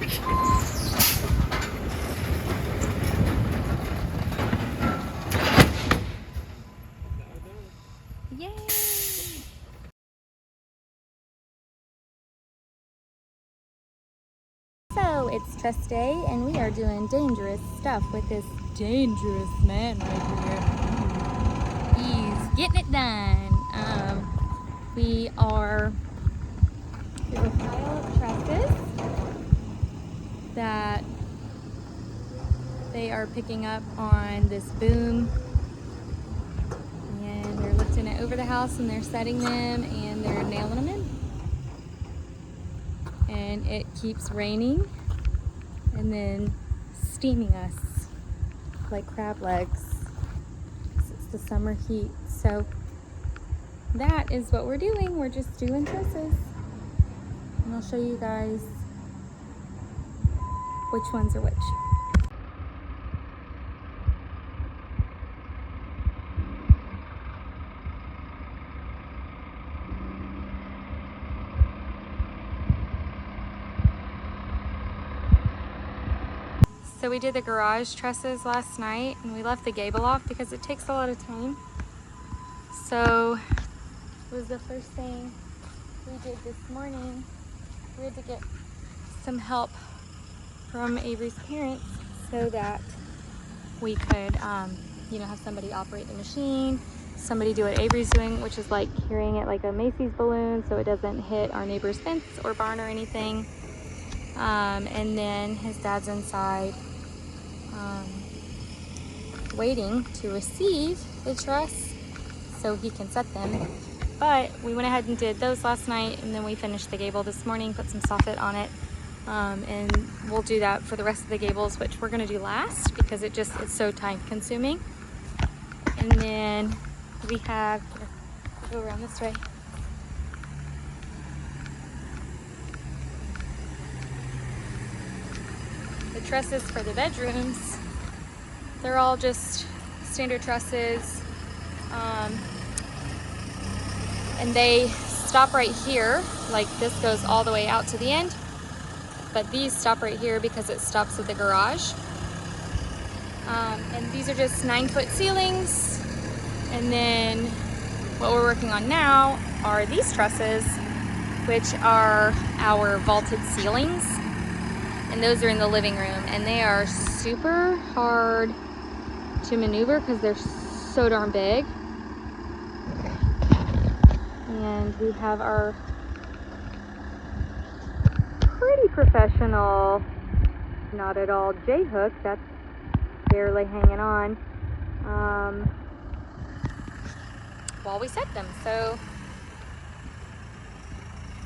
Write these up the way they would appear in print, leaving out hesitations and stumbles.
Yay! So it's Truss Day and we are doing dangerous stuff with this dangerous man right here. He's getting it done. We have a pile of trusses that they are picking up on this boom, and they're lifting it over the house and they're setting them and they're nailing them in. And it keeps raining and then steaming us like crab legs. It's the summer heat. So that is what we're doing. We're just doing trusses. And I'll show you guys which ones are which. So we did the garage trusses last night and we left the gable off because it takes a lot of time. So it was the first thing we did this morning. We had to get some help from Avery's parents so that we could, have somebody operate the machine, somebody do what Avery's doing, which is like carrying it like a Macy's balloon so it doesn't hit our neighbor's fence or barn or anything. And then his dad's inside waiting to receive the truss so he can set them. But we went ahead and did those last night, and then we finished the gable this morning, put some soffit on it, and we'll do that for the rest of the gables, which we're going to do last because it's so time consuming. And then we have, go around this way. The trusses for the bedrooms, they're all just standard trusses, and they stop right here. Like this goes all the way out to the end, but these stop right here because it stops at the garage. And these are just 9-foot ceilings. And then what we're working on now are these trusses, which are our vaulted ceilings. And those are in the living room, and they are super hard to maneuver because they're so darn big. And we have our pretty professional, not at all J-hook, that's barely hanging on, while we set them. So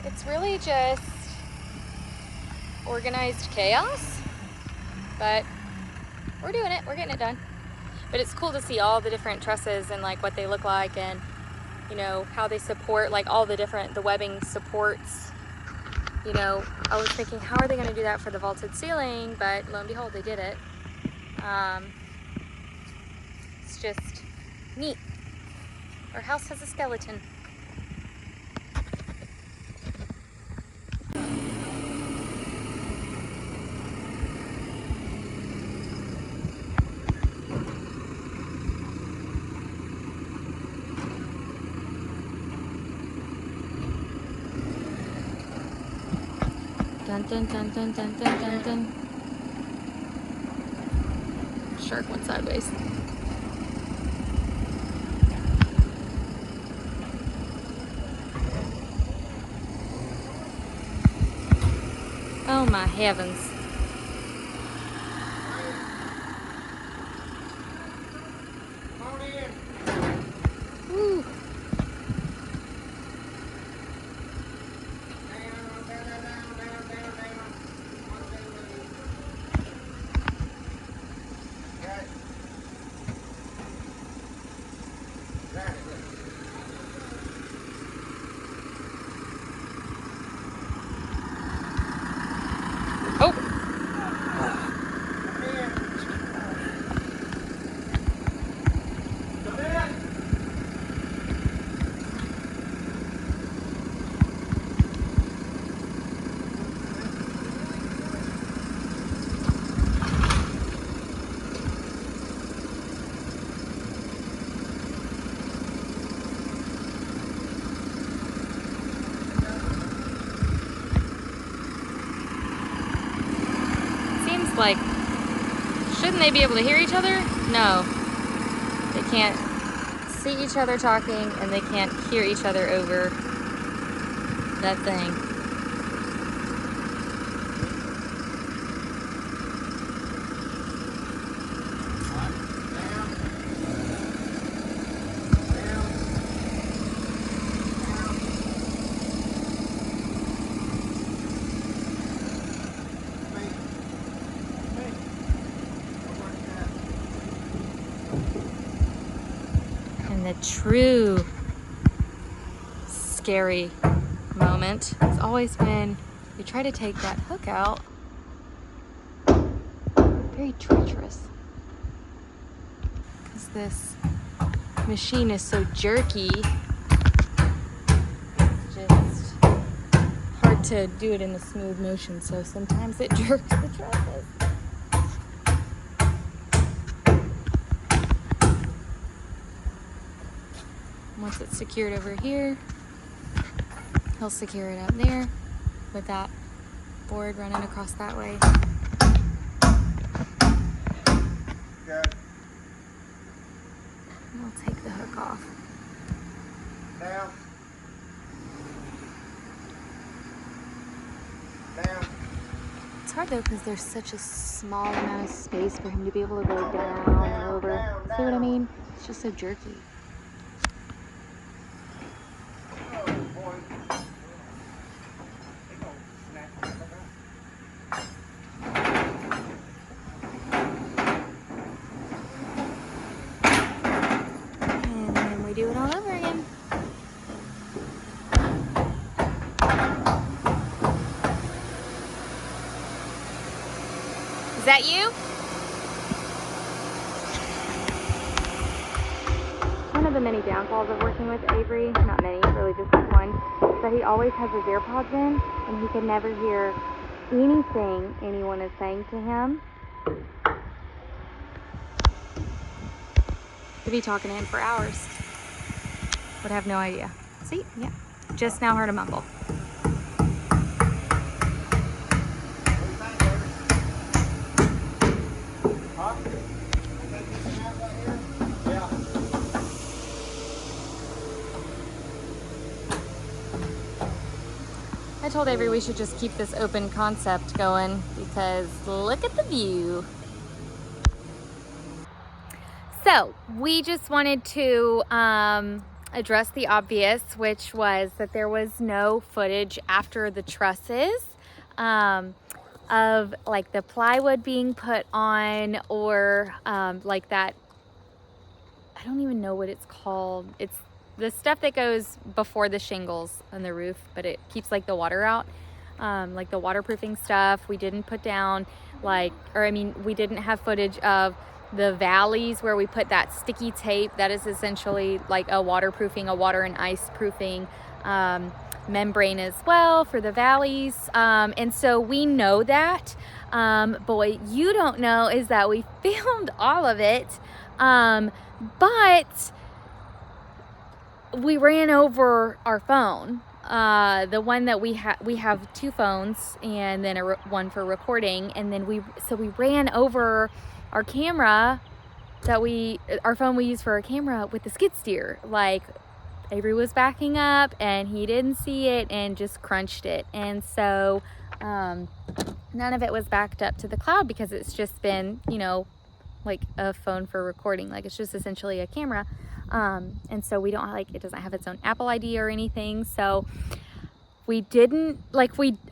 it's really just organized chaos, but we're doing it, we're getting it done. But it's cool to see all the different trusses and like what they look like, and how they support, like all the webbing supports. I was thinking, how are they going to do that for the vaulted ceiling? But lo and behold, they did it. It's just neat. Our house has a skeleton. Dun dun dun dun dun dun dun dun. Shark went sideways. Oh my heavens. Woo. Oh. like, shouldn't they be able to hear each other? No. They can't see each other talking, and they can't hear each other over that thing. And the true scary moment is always when you try to take that hook out. Very treacherous. Because this machine is so jerky, it's just hard to do it in a smooth motion, so sometimes it jerks the trusses. Once it's secured over here, he'll secure it up there with that board running across that way. Good. And I'll take the hook off. Down. Down. It's hard though because there's such a small amount of space for him to be able to go down and over. See what I mean? It's just so jerky. Do it all over again. Is that you? One of the many downfalls of working with Avery, not many, really just one, is that he always has his AirPods in and he can never hear anything anyone is saying to him. Could be talking to him for hours. Would have no idea. See? Yeah. Just now heard a mumble. I told Avery we should just keep this open concept going because look at the view. So we just wanted to address the obvious, which was that there was no footage after the trusses of like the plywood being put on or like that, I don't even know what it's called. It's the stuff that goes before the shingles on the roof, but it keeps like the water out, like the waterproofing stuff. We didn't put down we didn't have footage of the valleys where we put that sticky tape that is essentially like a water and ice proofing membrane as well for the valleys. And so we know that, but what you don't know is that we filmed all of it, but we ran over our phone. The one that we have two phones and then one for recording, and then we ran over our camera our phone we use for our camera with the skid steer. Like Avery was backing up and he didn't see it and just crunched it. And so none of it was backed up to the cloud because it's just been, like a phone for recording. Like it's just essentially a camera. And so we don't it doesn't have its own Apple ID or anything. So we didn't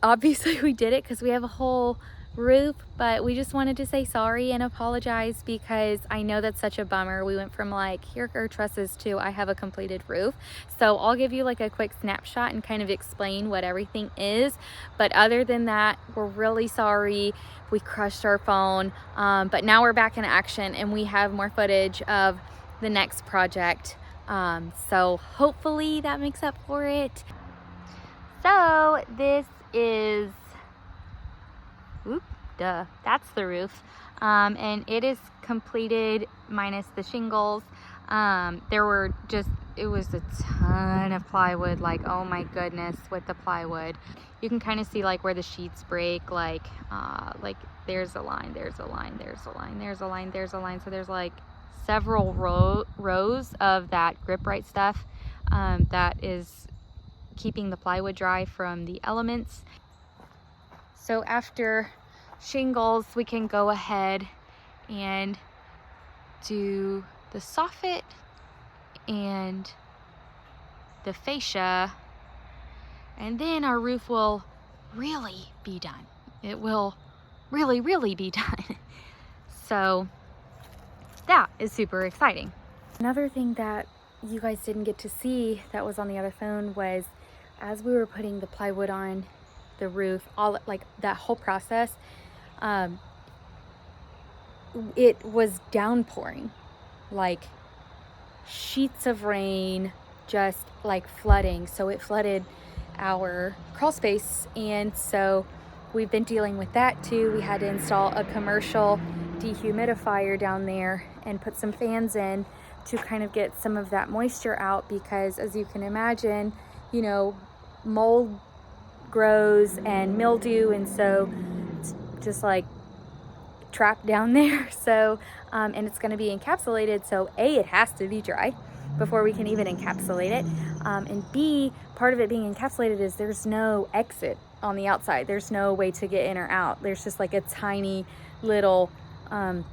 obviously we did it because we have a whole roof, but we just wanted to say sorry and apologize because I know that's such a bummer. We went from here are trusses to I have a completed roof. So I'll give you like a quick snapshot and kind of explain what everything is, but other than that, we're really sorry. We crushed our phone, but now we're back in action and we have more footage of the next project, so hopefully that makes up for it. So this is that's the roof, and it is completed minus the shingles. There were just it was a ton of plywood, like, oh my goodness, with the plywood. You can kind of see like where the sheets break, like there's a line, there's a line, there's a line, there's a line, there's a line. So there's like several rows of that grip right stuff that is keeping the plywood dry from the elements. So after shingles, we can go ahead and do the soffit and the fascia, and then our roof will really be done. It will really, really be done. So that is super exciting. Another thing that you guys didn't get to see that was on the other phone was as we were putting the plywood on the roof, all like that whole process, it was downpouring, like sheets of rain, just like flooding. So it flooded our crawl space, and so we've been dealing with that too. We had to install a commercial dehumidifier down there and put some fans in to kind of get some of that moisture out, because as you can imagine, you know, mold grows and mildew, and so it's just like trapped down there. So and it's going to be encapsulated, so A, it has to be dry before we can even encapsulate it, and B, part of it being encapsulated is there's no exit on the outside. There's no way to get in or out. There's just like a tiny little maybe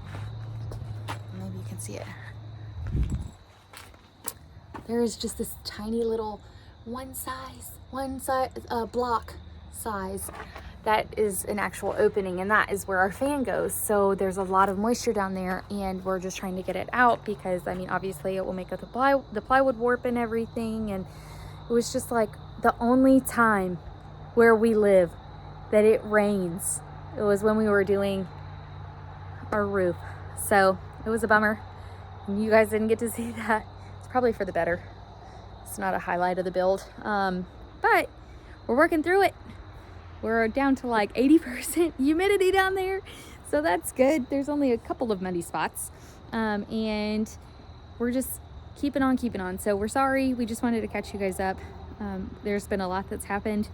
you can see it. There is just this tiny little one block size that is an actual opening, and that is where our fan goes. So there's a lot of moisture down there, and we're just trying to get it out because, I mean, obviously it will make the plywood warp and everything. And it was just like the only time where we live that it rains, it was when we were doing our roof. So it was a bummer, and you guys didn't get to see that. It's probably for the better. It's not a highlight of the build, but we're working through it. We're down to like 80% humidity down there, so that's good. There's only a couple of muddy spots, and we're just keeping on. So we're sorry. We just wanted to catch you guys up. There's been a lot that's happened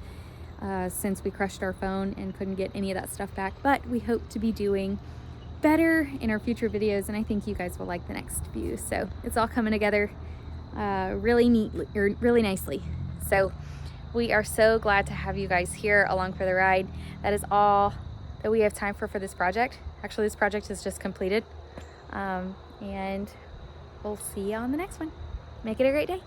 since we crushed our phone and couldn't get any of that stuff back, but we hope to be doing better in our future videos, and I think you guys will like the next few. So it's all coming together really neatly, or really nicely. So we are so glad to have you guys here along for the ride. That is all that we have time for this project. Actually, this project is just completed, and we'll see you on the next one. Make it a great day.